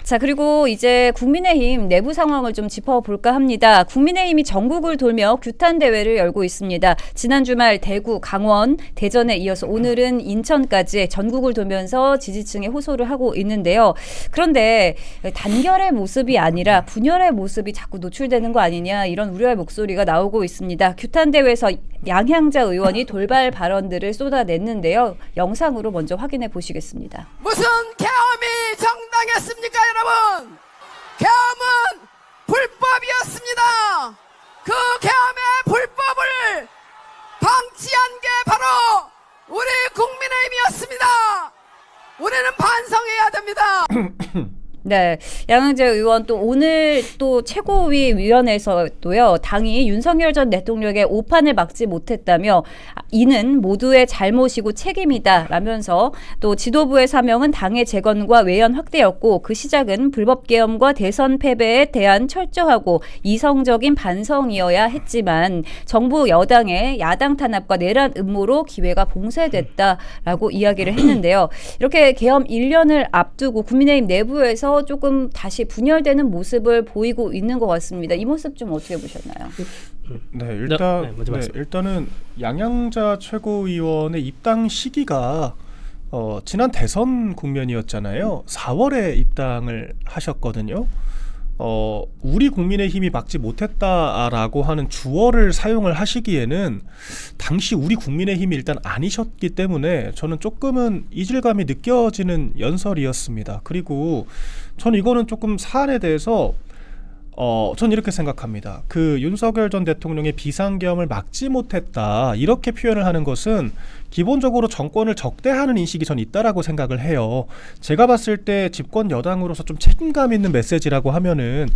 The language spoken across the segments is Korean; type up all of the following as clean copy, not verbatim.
자, 그리고 이제 국민의힘 내부 상황을 좀 짚어볼까 합니다. 국민의힘이 전국을 돌며 규탄 대회를 열고 있습니다. 지난 주말 대구, 강원, 대전에 이어서 오늘은 인천까지 전국을 돌면서 지지층에 호소를 하고 있는데요. 그런데 단결의 모습이 아니라 분열의 모습이 자꾸 노출되는 거 아니냐, 이런 우려의 목소리가 나오고 있습니다. 규탄 대회에서 양향자 의원이 돌발 발언들을 쏟아냈는데요. 영상으로 먼저 확인해 보시겠습니다. 무슨 계엄이 정당했습니까, 여러분? 계엄은 불법이었습니다. 그 계엄의 불법을 방치한 게 바로 우리 국민의힘이었습니다. 우리는 반성해야 됩니다. 네, 양향자 의원 또 오늘 또 최고위 위원회에서도요, 당이 윤석열 전 대통령의 오판을 막지 못했다며 이는 모두의 잘못이고 책임이다 라면서 또 지도부의 사명은 당의 재건과 외연 확대였고 그 시작은 불법 계엄과 대선 패배에 대한 철저하고 이성적인 반성이어야 했지만 정부 여당의 야당 탄압과 내란 음모로 기회가 봉쇄됐다라고 이야기를 했는데요. 이렇게 계엄 1년을 앞두고 국민의힘 내부에서 조금 다시 분열되는 모습을 보이고 있는 것 같습니다. 이 모습 좀 어떻게 보셨나요? 네, 일단은 양향자 최고위원의 입당 시기가 지난 대선 국면이었잖아요. 4월에 입당을 하셨거든요. 우리 국민의힘이 막지 못했다라고 하는 주어를 사용을 하시기에는 당시 우리 국민의힘이 일단 아니셨기 때문에 저는 조금은 이질감이 느껴지는 연설이었습니다. 그리고 저는 이거는 조금 사안에 대해서 전 이렇게 생각합니다. 그 윤석열 전 대통령의 비상계엄을 막지 못했다, 이렇게 표현을 하는 것은 기본적으로 정권을 적대하는 인식이 전 있다라고 생각을 해요. 제가 봤을 때 집권 여당으로서 좀 책임감 있는 메시지라고 하면은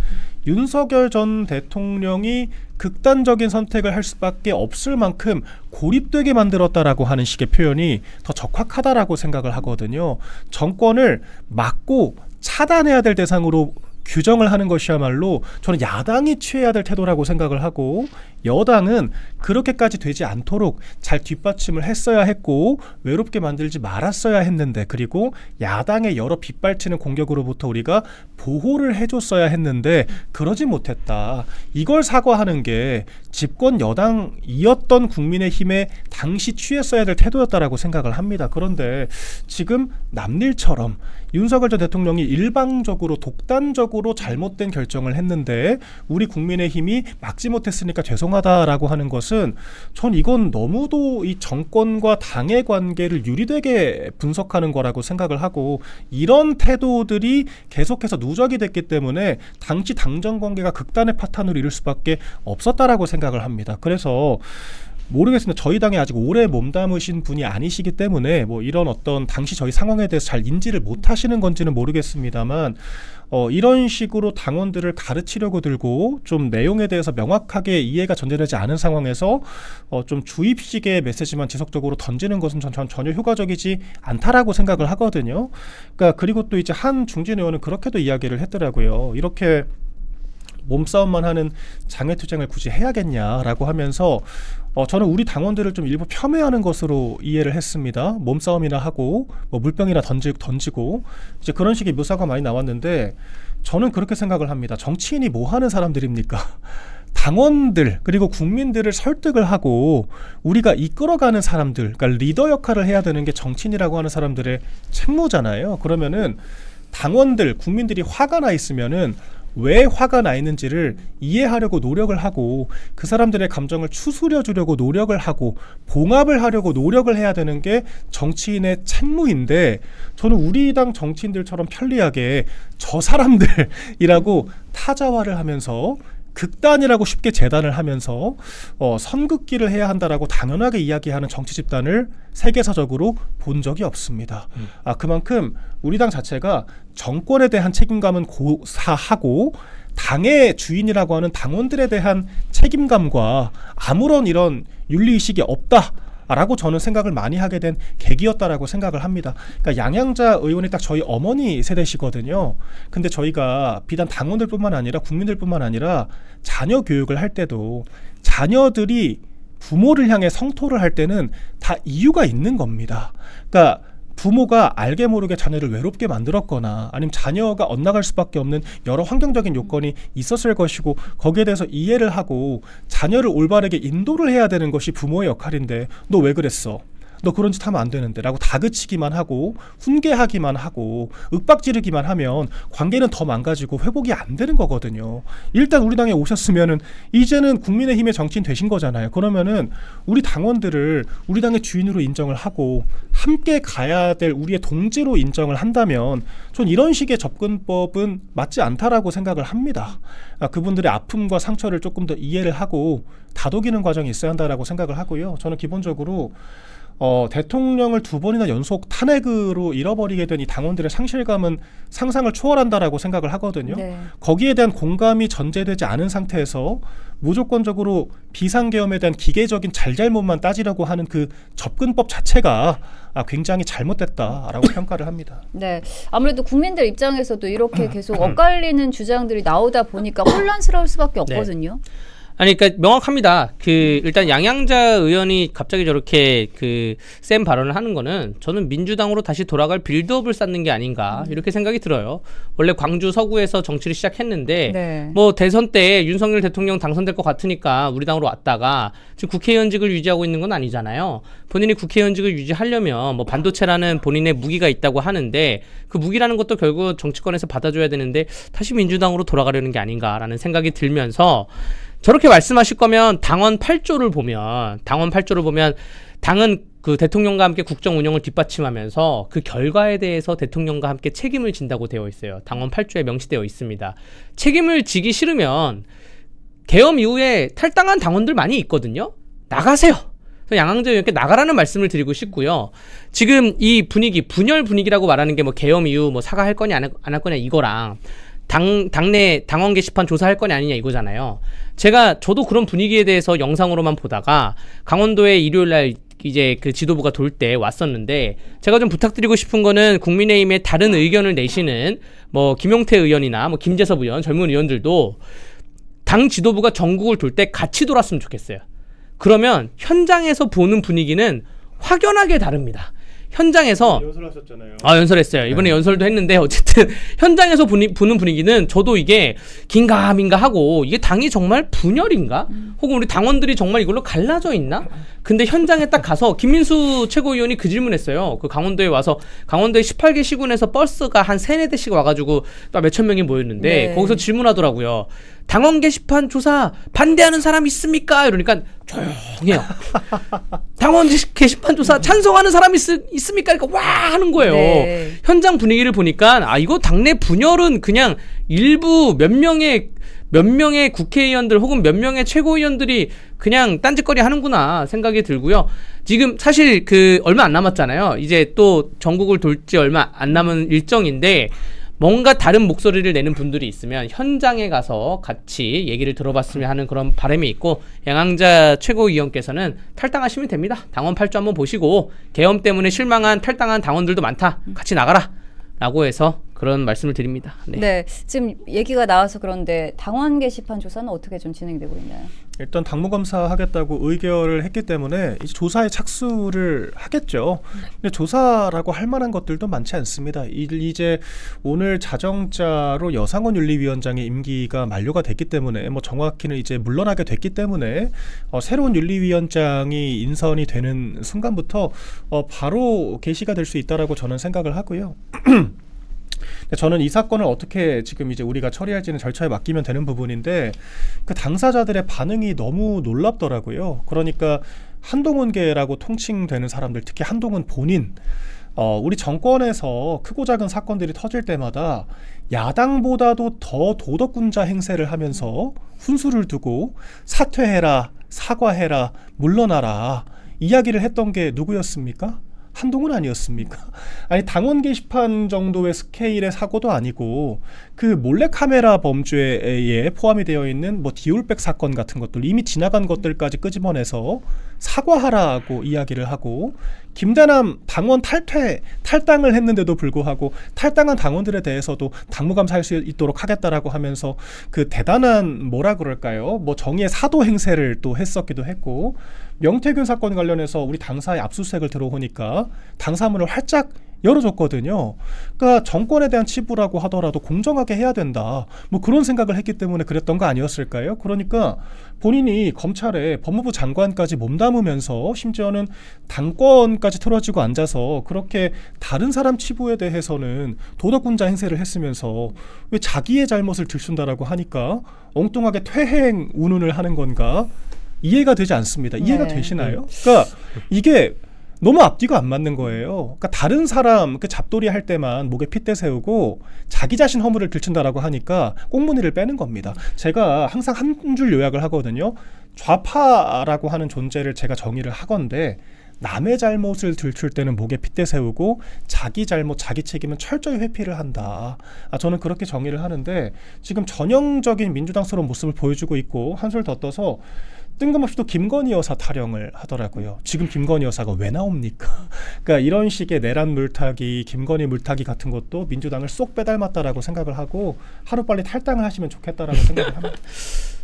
윤석열 전 대통령이 극단적인 선택을 할 수밖에 없을 만큼 고립되게 만들었다라고 하는 식의 표현이 더 적확하다라고 생각을 하거든요. 정권을 막고 차단해야 될 대상으로 규정을 하는 것이야말로 저는 야당이 취해야 될 태도라고 생각을 하고, 여당은 그렇게까지 되지 않도록 잘 뒷받침을 했어야 했고 외롭게 만들지 말았어야 했는데, 그리고 야당의 여러 빗발치는 공격으로부터 우리가 보호를 해줬어야 했는데 그러지 못했다. 이걸 사과하는 게 집권 여당이었던 국민의힘의 당시 취했어야 될 태도였다라고 생각을 합니다. 그런데 지금 남일처럼 윤석열 전 대통령이 일방적으로 독단적으로 잘못된 결정을 했는데 우리 국민의힘이 막지 못했으니까 죄송하다라고 하는 것은 전 이건 너무도 이 정권과 당의 관계를 유리되게 분석하는 거라고 생각을 하고, 이런 태도들이 계속해서 누적이 됐기 때문에 당시 당정 관계가 극단의 파탄으로 이룰 수밖에 없었다라고 생각을 합니다. 그래서 모르겠습니다. 저희 당에 아직 오래 몸담으신 분이 아니시기 때문에 뭐 이런 어떤 당시 저희 상황에 대해서 잘 인지를 못하시는 건지는 모르겠습니다만, 이런 식으로 당원들을 가르치려고 들고 좀 내용에 대해서 명확하게 이해가 전제되지 않은 상황에서 좀 주입식의 메시지만 지속적으로 던지는 것은 전 전혀 효과적이지 않다라고 생각을 하거든요. 그러니까 그리고 또 이제 한 중진 의원은 그렇게도 이야기를 했더라고요. 이렇게 몸싸움만 하는 장외투쟁을 굳이 해야겠냐라고 하면서 저는 우리 당원들을 좀 일부 폄훼하는 것으로 이해를 했습니다. 몸싸움이나 하고 뭐 물병이나 던지고 이제 그런 식의 묘사가 많이 나왔는데, 저는 그렇게 생각을 합니다. 정치인이 뭐 하는 사람들입니까? 당원들 그리고 국민들을 설득을 하고 우리가 이끌어가는 사람들, 그러니까 리더 역할을 해야 되는 게 정치인이라고 하는 사람들의 책무잖아요. 그러면은 당원들, 국민들이 화가 나 있으면은 왜 화가 나 있는지를 이해하려고 노력을 하고 그 사람들의 감정을 추스려 주려고 노력을 하고 봉합을 하려고 노력을 해야 되는 게 정치인의 책무인데, 저는 우리 당 정치인들처럼 편리하게 저 사람들이라고 타자화를 하면서 극단이라고 쉽게 재단을 하면서 선긋기를 해야 한다라고 당연하게 이야기하는 정치 집단을 세계사적으로 본 적이 없습니다. 그만큼 우리 당 자체가 정권에 대한 책임감은 고사하고 당의 주인이라고 하는 당원들에 대한 책임감과 아무런 이런 윤리의식이 없다 라고 저는 생각을 많이 하게 된 계기였다라고 생각을 합니다. 그러니까 양향자 의원이 딱 저희 어머니 세대시거든요. 근데 저희가 비단 당원들뿐만 아니라 국민들뿐만 아니라 자녀 교육을 할 때도 자녀들이 부모를 향해 성토를 할 때는 다 이유가 있는 겁니다. 그러니까 부모가 알게 모르게 자녀를 외롭게 만들었거나 아니면 자녀가 엇나갈 수밖에 없는 여러 환경적인 요건이 있었을 것이고 거기에 대해서 이해를 하고 자녀를 올바르게 인도를 해야 되는 것이 부모의 역할인데 너 왜 그랬어? 너 그런 짓 하면 안 되는데 라고 다그치기만 하고 훈계하기만 하고 윽박지르기만 하면 관계는 더 망가지고 회복이 안 되는 거거든요. 일단 우리 당에 오셨으면은 이제는 국민의힘의 정치인 되신 거잖아요. 그러면은 우리 당원들을 우리 당의 주인으로 인정을 하고 함께 가야 될 우리의 동지로 인정을 한다면 전 이런 식의 접근법은 맞지 않다라고 생각을 합니다. 그분들의 아픔과 상처를 조금 더 이해를 하고 다독이는 과정이 있어야 한다라고 생각을 하고요. 저는 기본적으로 대통령을 2번이나 연속 탄핵으로 잃어버리게 된 이 당원들의 상실감은 상상을 초월한다라고 생각을 하거든요. 네. 거기에 대한 공감이 전제되지 않은 상태에서 무조건적으로 비상계엄에 대한 기계적인 잘잘못만 따지려고 하는 그 접근법 자체가 굉장히 잘못됐다라고 평가를 합니다. 네, 아무래도 국민들 입장에서도 이렇게 계속 엇갈리는 주장들이 나오다 보니까 혼란스러울 수밖에 없거든요. 아니, 그러니까 명확합니다. 일단 양양자 의원이 갑자기 저렇게 센 발언을 하는 거는 저는 민주당으로 다시 돌아갈 빌드업을 쌓는 게 아닌가 이렇게 생각이 들어요. 원래 광주 서구에서 정치를 시작했는데 네. 뭐 대선 때 윤석열 대통령 당선될 것 같으니까 우리 당으로 왔다가 지금 국회의원직을 유지하고 있는 건 아니잖아요. 본인이 국회의원직을 유지하려면 뭐 반도체라는 본인의 무기가 있다고 하는데 그 무기라는 것도 결국 정치권에서 받아줘야 되는데 다시 민주당으로 돌아가려는 게 아닌가라는 생각이 들면서 저렇게 말씀하실 거면 당원 8조를 보면 당은 그 대통령과 함께 국정 운영을 뒷받침하면서 그 결과에 대해서 대통령과 함께 책임을 진다고 되어 있어요. 당원 8조에 명시되어 있습니다. 책임을 지기 싫으면 계엄 이후에 탈당한 당원들 많이 있거든요. 나가세요. 양양자 의원께 나가라는 말씀을 드리고 싶고요. 지금 이 분위기, 분열 분위기라고 말하는 게 뭐 계엄 이후 뭐 사과할 거냐 안 할 거냐 이거랑 당내 당원 게시판 조사할 거냐 아니냐 이거잖아요. 저도 그런 분위기에 대해서 영상으로만 보다가 강원도에 일요일날 이제 그 지도부가 돌 때 왔었는데 제가 좀 부탁드리고 싶은 거는 국민의힘의 다른 의견을 내시는 뭐 김용태 의원이나 뭐 김재섭 의원, 젊은 의원들도 당 지도부가 전국을 돌 때 같이 돌았으면 좋겠어요. 그러면 현장에서 보는 분위기는 확연하게 다릅니다. 현장에서 연설하셨잖아요. 연설했어요. 이번에 연설도 했는데 어쨌든 현장에서 보는 분위기는 저도 이게 긴가민가 하고 이게 당이 정말 분열인가? 혹은 우리 당원들이 정말 이걸로 갈라져 있나? 근데 현장에 딱 가서 김민수 최고위원이 그 질문했어요. 그 강원도에 와서 강원도에 18개 시군에서 버스가 한 3-4대씩 와가지고 또 몇천 명이 모였는데 네. 거기서 질문하더라고요. 당원 게시판 조사 반대하는 사람 있습니까? 이러니까 조용해요. 당원 게시판 조사 찬성하는 사람 있습니까? 그러니까 와 하는 거예요. 네. 현장 분위기를 보니까 이거 당내 분열은 그냥 일부 몇 명의 국회의원들 혹은 몇 명의 최고위원들이 그냥 딴짓거리 하는구나 생각이 들고요. 지금 사실 얼마 안 남았잖아요. 이제 또 전국을 돌지 얼마 안 남은 일정인데 뭔가 다른 목소리를 내는 분들이 있으면 현장에 가서 같이 얘기를 들어봤으면 하는 그런 바람이 있고 양양자 최고위원께서는 탈당하시면 됩니다. 당원 8조 한번 보시고 계엄 때문에 실망한 탈당한 당원들도 많다. 같이 나가라. 라고 해서 그런 말씀을 드립니다. 네. 네, 지금 얘기가 나와서 그런데 당원 게시판 조사는 어떻게 좀 진행되고 있나요? 일단 당무검사 하겠다고 의결을 했기 때문에 이제 조사에 착수를 하겠죠. 근데 조사라고 할 만한 것들도 많지 않습니다. 이제 오늘 자정자로 여상원 윤리위원장의 임기가 만료가 됐기 때문에 뭐 정확히는 이제 물러나게 됐기 때문에 새로운 윤리위원장이 인선이 되는 순간부터 바로 게시가 될 수 있다라고 저는 생각을 하고요. 저는 이 사건을 어떻게 지금 이제 우리가 처리할지는 절차에 맡기면 되는 부분인데 그 당사자들의 반응이 너무 놀랍더라고요. 그러니까 한동훈계라고 통칭되는 사람들, 특히 한동훈 본인, 우리 정권에서 크고 작은 사건들이 터질 때마다 야당보다도 더 도덕군자 행세를 하면서 훈수를 두고 사퇴해라, 사과해라, 물러나라 이야기를 했던 게 누구였습니까? 한동훈 아니었습니까? 아니 당원 게시판 정도의 스케일의 사고도 아니고 그 몰래카메라 범죄에 포함이 되어 있는 뭐 디올백 사건 같은 것들 이미 지나간 것들까지 끄집어내서 사과하라고 이야기를 하고 김대남 당원 탈당을 했는데도 불구하고 탈당한 당원들에 대해서도 당무감사할 수 있도록 하겠다라고 하면서 그 대단한 뭐라 그럴까요? 뭐 정의의 사도 행세를 또 했었기도 했고, 명태균 사건 관련해서 우리 당사에 압수수색을 들어오니까 당사문을 활짝 열어줬거든요. 그러니까 정권에 대한 치부라고 하더라도 공정하게 해야 된다. 뭐 그런 생각을 했기 때문에 그랬던 거 아니었을까요? 그러니까 본인이 검찰에 법무부 장관까지 몸담으면서 심지어는 당권까지 틀어지고 앉아서 그렇게 다른 사람 치부에 대해서는 도덕군자 행세를 했으면서 왜 자기의 잘못을 들춘다라고 하니까 엉뚱하게 퇴행 운운을 하는 건가? 이해가 되지 않습니다. 이해가 네. 되시나요? 그러니까 이게 너무 앞뒤가 안 맞는 거예요. 그러니까 다른 사람 그 잡돌이 할 때만 목에 핏대 세우고 자기 자신 허물을 들춘다라고 하니까 꽁무니를 빼는 겁니다. 제가 항상 한 줄 요약을 하거든요. 좌파라고 하는 존재를 제가 정의를 하건대 남의 잘못을 들출 때는 목에 핏대 세우고 자기 잘못, 자기 책임은 철저히 회피를 한다. 저는 그렇게 정의를 하는데 지금 전형적인 민주당스러운 모습을 보여주고 있고 한술 더 떠서 뜬금없이 또 김건희 여사 타령을 하더라고요. 지금 김건희 여사가 왜 나옵니까? 그러니까 이런 식의 내란 물타기, 김건희 물타기 같은 것도 민주당을 쏙 빼닮았다라고 생각을 하고 하루빨리 탈당을 하시면 좋겠다라고 생각을 합니다.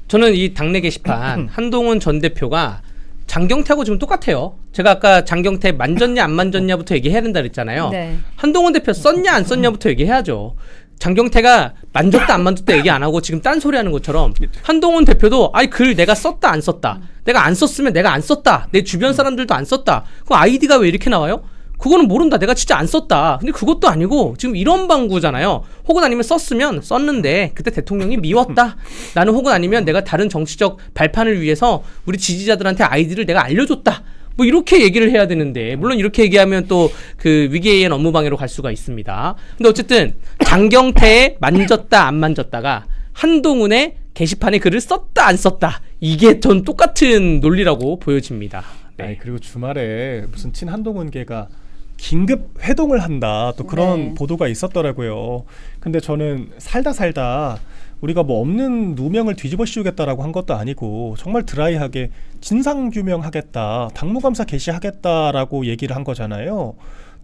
저는 이 당내 게시판 한동훈 전 대표가 장경태하고 지금 똑같아요. 제가 아까 장경태 만졌냐 안 만졌냐부터 얘기해야 된다 그랬잖아요. 네. 한동훈 대표 썼냐 안 썼냐부터 얘기해야죠. 장경태가 만졌다 안 만졌다 얘기 안 하고 지금 딴소리 하는 것처럼 한동훈 대표도 아니 글 내가 썼다 안 썼다. 내가 안 썼으면 내가 안 썼다. 내 주변 사람들도 안 썼다. 그럼 아이디가 왜 이렇게 나와요? 그거는 모른다. 내가 진짜 안 썼다. 근데 그것도 아니고 지금 이런 방구잖아요. 혹은 아니면 썼으면 썼는데 그때 대통령이 미웠다. 나는 혹은 아니면 내가 다른 정치적 발판을 위해서 우리 지지자들한테 아이디를 내가 알려줬다. 뭐 이렇게 얘기를 해야 되는데 물론 이렇게 얘기하면 또 그 위계의 업무 방해로 갈 수가 있습니다. 근데 어쨌든 장경태의 만졌다 안 만졌다가 한동훈의 게시판에 글을 썼다 안 썼다 이게 전 똑같은 논리라고 보여집니다. 네. 아니, 그리고 주말에 무슨 친한동훈계가 긴급 회동을 한다 또 그런 네. 보도가 있었더라고요. 근데 저는 살다 우리가 뭐 없는 누명을 뒤집어 씌우겠다라고 한 것도 아니고 정말 드라이하게 진상규명하겠다, 당무감사 개시하겠다라고 얘기를 한 거잖아요.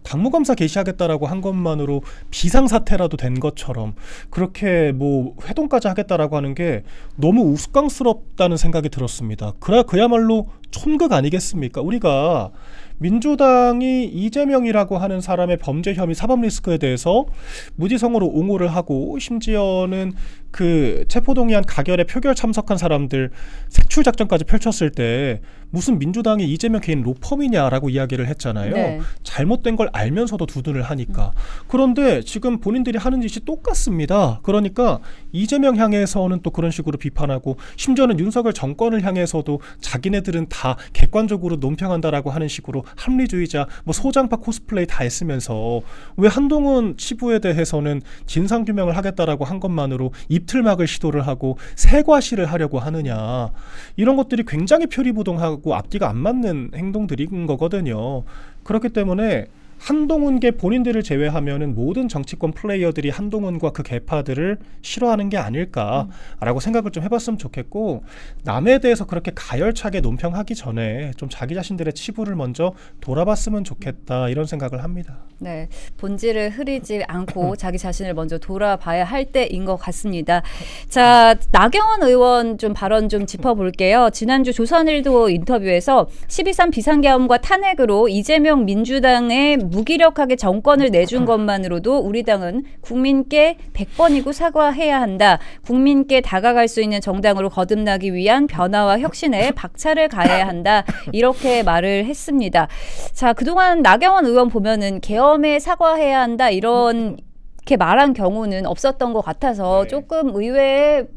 당무감사 개시하겠다라고 한 것만으로 비상사태라도 된 것처럼 그렇게 뭐 회동까지 하겠다라고 하는 게 너무 우스꽝스럽다는 생각이 들었습니다. 그야말로 촌극 아니겠습니까? 우리가 민주당이 이재명이라고 하는 사람의 범죄 혐의 사법 리스크에 대해서 무지성으로 옹호를 하고 심지어는 그 체포동의안 가결에 표결 참석한 사람들 색출 작전까지 펼쳤을 때 무슨 민주당이 이재명 개인 로펌이냐라고 이야기를 했잖아요. 네. 잘못된 걸 알면서도 두둔을 하니까. 그런데 지금 본인들이 하는 짓이 똑같습니다. 그러니까 이재명 향해서는 또 그런 식으로 비판하고 심지어는 윤석열 정권을 향해서도 자기네들은 다 객관적으로 논평한다라고 하는 식으로 합리주의자 뭐 소장파 코스플레이 다 했으면서 왜 한동훈 치부에 대해서는 진상규명을 하겠다라고 한 것만으로 입틀막을 시도를 하고 세과시를 하려고 하느냐. 이런 것들이 굉장히 표리부동하고 앞뒤가 안 맞는 행동들인 거거든요. 그렇기 때문에 한동훈계 본인들을 제외하면은 모든 정치권 플레이어들이 한동훈과 그 계파들을 싫어하는 게 아닐까라고 생각을 좀 해봤으면 좋겠고, 남에 대해서 그렇게 가열차게 논평하기 전에 좀 자기 자신들의 치부를 먼저 돌아봤으면 좋겠다 이런 생각을 합니다. 네, 본질을 흐리지 않고 자기 자신을 먼저 돌아봐야 할 때인 것 같습니다. 자, 나경원 의원 좀 발언 좀 짚어볼게요. 지난주 조선일보 인터뷰에서 12.3 비상계엄과 탄핵으로 이재명 민주당의 무기력하게 정권을 내준 것만으로도 우리 당은 국민께 100번이고 사과해야 한다. 국민께 다가갈 수 있는 정당으로 거듭나기 위한 변화와 혁신에 박차를 가해야 한다. 이렇게 말을 했습니다. 자, 그동안 나경원 의원 보면은 계엄에 사과해야 한다 이런 이렇게 말한 경우는 없었던 것 같아서 네. 조금 의외의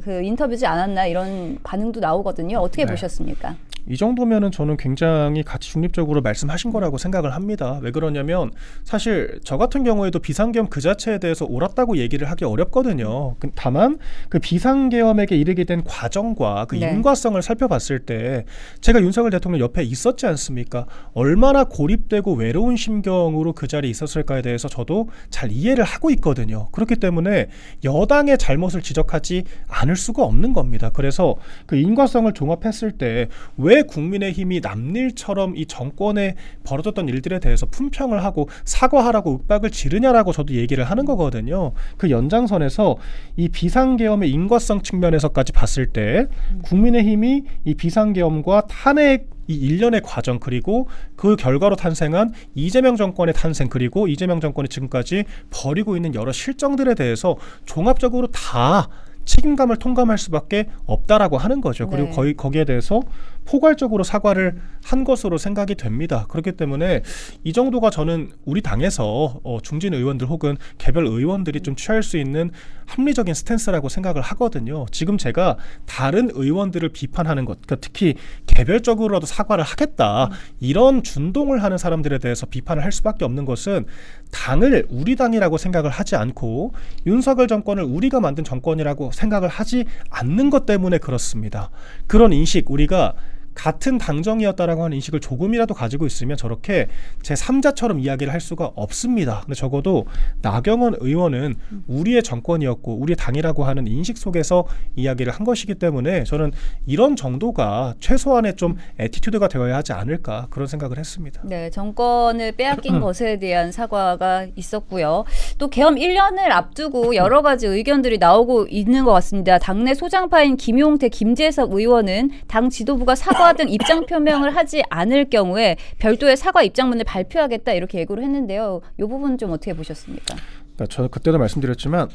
그 인터뷰지 않았나 이런 반응도 나오거든요. 어떻게 네. 보셨습니까? 이 정도면은 저는 굉장히 가치 중립적으로 말씀하신 거라고 생각을 합니다. 왜 그러냐면 사실 저 같은 경우에도 비상계엄 그 자체에 대해서 옳았다고 얘기를 하기 어렵거든요. 다만 그 비상계엄에게 이르게 된 과정과 그 네. 인과성을 살펴봤을 때 제가 윤석열 대통령 옆에 있었지 않습니까? 얼마나 고립되고 외로운 심경으로 그 자리에 있었을까에 대해서 저도 잘 이해를 하고 있거든요. 그렇기 때문에 여당의 잘못을 지적하지 않을 수가 없는 겁니다. 그래서 그 인과성을 종합했을 때 왜 왜 국민의힘이 남일처럼 이 정권에 벌어졌던 일들에 대해서 품평을 하고 사과하라고 윽박을 지르냐라고 저도 얘기를 하는 거거든요. 그 연장선에서 이 비상계엄의 인과성 측면에서까지 봤을 때 국민의힘이 이 비상계엄과 탄핵 이 일련의 과정 그리고 그 결과로 탄생한 이재명 정권의 탄생 그리고 이재명 정권이 지금까지 벌이고 있는 여러 실정들에 대해서 종합적으로 다 책임감을 통감할 수밖에 없다라고 하는 거죠. 그리고 네. 거기에 대해서 포괄적으로 사과를 한 것으로 생각이 됩니다. 그렇기 때문에 이 정도가 저는 우리 당에서 중진 의원들 혹은 개별 의원들이 좀 취할 수 있는 합리적인 스탠스라고 생각을 하거든요. 지금 제가 다른 의원들을 비판하는 것, 그러니까 특히 개별적으로라도 사과를 하겠다 이런 준동을 하는 사람들에 대해서 비판을 할 수밖에 없는 것은 당을 우리 당이라고 생각을 하지 않고 윤석열 정권을 우리가 만든 정권이라고 생각을 하지 않는 것 때문에 그렇습니다. 그런 인식 우리가 같은 당정이었다라고 하는 인식을 조금이라도 가지고 있으면 저렇게 제3자처럼 이야기를 할 수가 없습니다. 근데 적어도 나경원 의원은 우리의 정권이었고 우리의 당이라고 하는 인식 속에서 이야기를 한 것이기 때문에 저는 이런 정도가 최소한의 좀 애티튜드가 되어야 하지 않을까 그런 생각을 했습니다. 네, 정권을 빼앗긴 것에 대한 사과가 있었고요. 또 계엄 1년을 앞두고 여러 가지 의견들이 나오고 있는 것 같습니다. 당내 소장파인 김용태, 김재석 의원은 당 지도부가 사과 등 입장 표명을 하지 않을 경우에 별도의 사과 입장문을 발표하겠다 이렇게 예고를 했는데요. 이 부분 좀 어떻게 보셨습니까? 그러니까 저 그때도 말씀드렸지만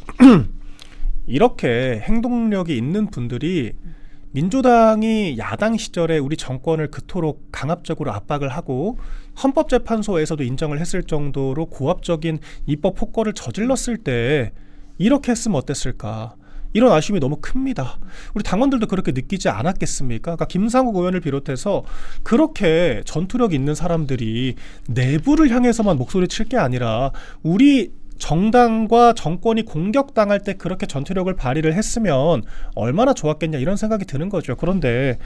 이렇게 행동력이 있는 분들이 민주당이 야당 시절에 우리 정권을 그토록 강압적으로 압박을 하고 헌법재판소에서도 인정을 했을 정도로 고압적인 입법 폭거를 저질렀을 때 이렇게 했으면 어땠을까? 이런 아쉬움이 너무 큽니다. 우리 당원들도 그렇게 느끼지 않았겠습니까? 그러니까 김상욱 의원을 비롯해서 그렇게 전투력 있는 사람들이 내부를 향해서만 목소리 칠 게 아니라 우리 정당과 정권이 공격당할 때 그렇게 전투력을 발휘를 했으면 얼마나 좋았겠냐 이런 생각이 드는 거죠. 그런데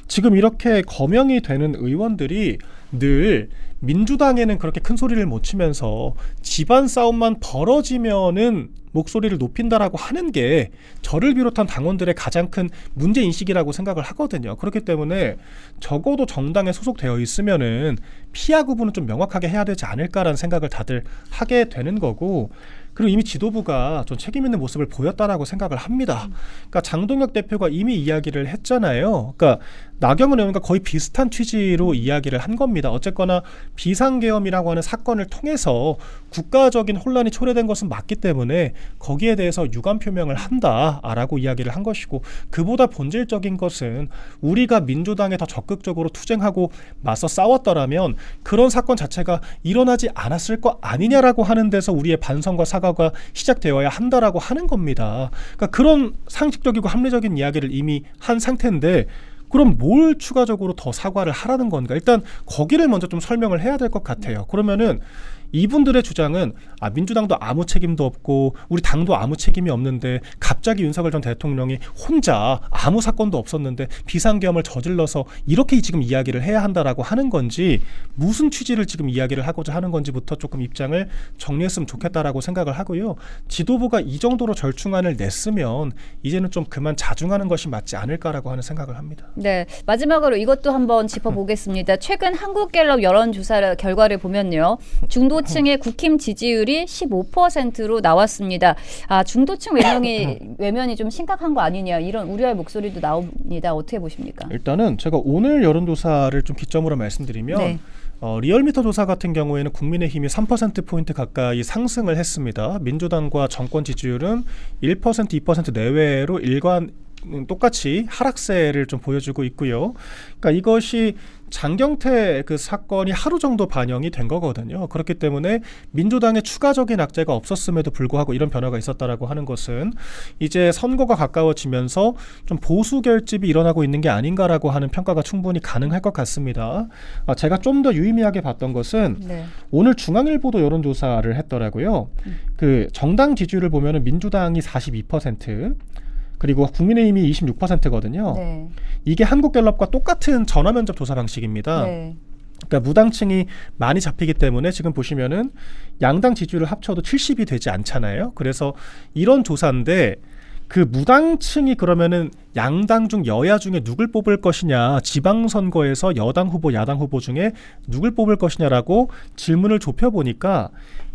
지금 이렇게 거명이 되는 의원들이 늘 민주당에는 그렇게 큰 소리를 못 치면서 집안 싸움만 벌어지면은 목소리를 높인다라고 하는 게 저를 비롯한 당원들의 가장 큰 문제인식이라고 생각을 하거든요. 그렇기 때문에 적어도 정당에 소속되어 있으면은 피하 구분은 좀 명확하게 해야 되지 않을까라는 생각을 다들 하게 되는 거고 그리고 이미 지도부가 좀 책임 있는 모습을 보였다라고 생각을 합니다. 그러니까 장동혁 대표가 이미 이야기를 했잖아요. 그러니까 나경원 의원과 거의 비슷한 취지로 이야기를 한 겁니다. 어쨌거나 비상계엄이라고 하는 사건을 통해서 국가적인 혼란이 초래된 것은 맞기 때문에 거기에 대해서 유감 표명을 한다라고 이야기를 한 것이고 그보다 본질적인 것은 우리가 민주당에 더 적극적으로 투쟁하고 맞서 싸웠더라면 그런 사건 자체가 일어나지 않았을 거 아니냐라고 하는 데서 우리의 반성과 사과가 시작되어야 한다라고 하는 겁니다. 그러니까 그런 상식적이고 합리적인 이야기를 이미 한 상태인데 그럼 뭘 추가적으로 더 사과를 하라는 건가? 일단 거기를 먼저 좀 설명을 해야 될 것 같아요. 그러면은 이분들의 주장은 민주당도 아무 책임도 없고 우리 당도 아무 책임이 없는데 갑자기 윤석열 전 대통령이 혼자 아무 사건도 없었는데 비상계엄을 저질러서 이렇게 지금 이야기를 해야 한다라고 하는 건지 무슨 취지를 지금 이야기를 하고자 하는 건지부터 조금 입장을 정리했으면 좋겠다라고 생각을 하고요. 지도부가 이 정도로 절충안을 냈으면 이제는 좀 그만 자중하는 것이 맞지 않을까라고 하는 생각을 합니다. 네, 마지막으로 이것도 한번 짚어보겠습니다. 최근 한국갤럽 여론조사 결과를 보면요. 중도층의 국힘 지지율이 15%로 나왔습니다. 중도층 외면이 좀 심각한 거 아니냐 이런 우려의 목소리도 나옵니다. 어떻게 보십니까? 일단은 제가 오늘 여론조사를 좀 기점으로 말씀드리면 네. 리얼미터 조사 같은 경우에는 국민의힘이 3%포인트 가까이 상승을 했습니다. 민주당과 정권 지지율은 1%, 2% 내외로 똑같이 하락세를 좀 보여주고 있고요. 그러니까 이것이 장경태 그 사건이 하루 정도 반영이 된 거거든요. 그렇기 때문에 민주당의 추가적인 악재가 없었음에도 불구하고 이런 변화가 있었다라고 하는 것은 이제 선거가 가까워지면서 좀 보수 결집이 일어나고 있는 게 아닌가라고 하는 평가가 충분히 가능할 것 같습니다. 제가 좀 더 유의미하게 봤던 것은 네. 오늘 중앙일보도 여론조사를 했더라고요. 그 정당 지지율을 보면은 민주당이 42%, 그리고 국민의힘이 26%거든요. 네. 이게 한국갤럽과 똑같은 전화면접 조사 방식입니다. 네. 그러니까 무당층이 많이 잡히기 때문에 지금 보시면은 양당 지지율을 합쳐도 70이 되지 않잖아요. 그래서 이런 조사인데 그 무당층이 그러면은 양당 중 여야 중에 누굴 뽑을 것이냐, 지방선거에서 여당 후보, 야당 후보 중에 누굴 뽑을 것이냐라고 질문을 좁혀보니까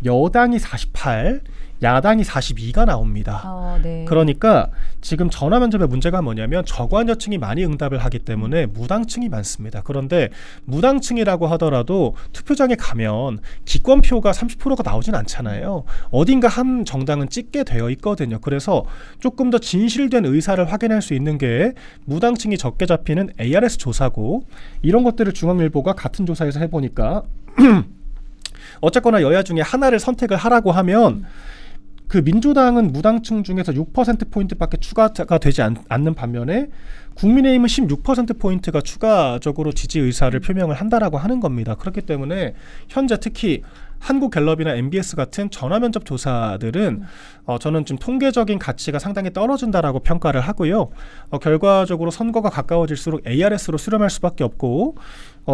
여당이 48, 야당이 42가 나옵니다. 네. 그러니까 지금 전화면접의 문제가 뭐냐면 저관여층이 많이 응답을 하기 때문에 무당층이 많습니다. 그런데 무당층이라고 하더라도 투표장에 가면 기권표가 30%가 나오진 않잖아요. 어딘가 한 정당은 찍게 되어 있거든요. 그래서 조금 더 진실된 의사를 확인할 수 있는 게 무당층이 적게 잡히는 ARS 조사고, 이런 것들을 중앙일보가 같은 조사에서 해보니까 어쨌거나 여야 중에 하나를 선택을 하라고 하면 그 민주당은 무당층 중에서 6%포인트밖에 추가가 되지 않는 반면에 국민의힘은 16%포인트가 추가적으로 지지 의사를 표명을 한다라고 하는 겁니다. 그렇기 때문에 현재 특히 한국갤럽이나 MBS 같은 전화면접 조사들은 저는 좀 통계적인 가치가 상당히 떨어진다라고 평가를 하고요. 결과적으로 선거가 가까워질수록 ARS로 수렴할 수밖에 없고,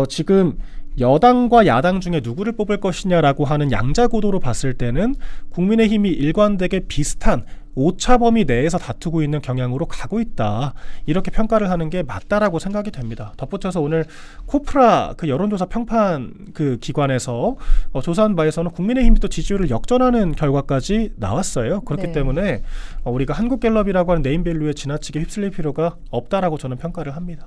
지금 여당과 야당 중에 누구를 뽑을 것이냐라고 하는 양자구도로 봤을 때는 국민의힘이 일관되게 비슷한 오차 범위 내에서 다투고 있는 경향으로 가고 있다, 이렇게 평가를 하는 게 맞다라고 생각이 됩니다. 덧붙여서 오늘 코프라 그 여론조사 평판 그 기관에서 조사한 바에서는 국민의힘이 또 지지율을 역전하는 결과까지 나왔어요. 그렇기 네. 때문에 우리가 한국갤럽이라고 하는 네임밸류에 지나치게 휩쓸릴 필요가 없다라고 저는 평가를 합니다.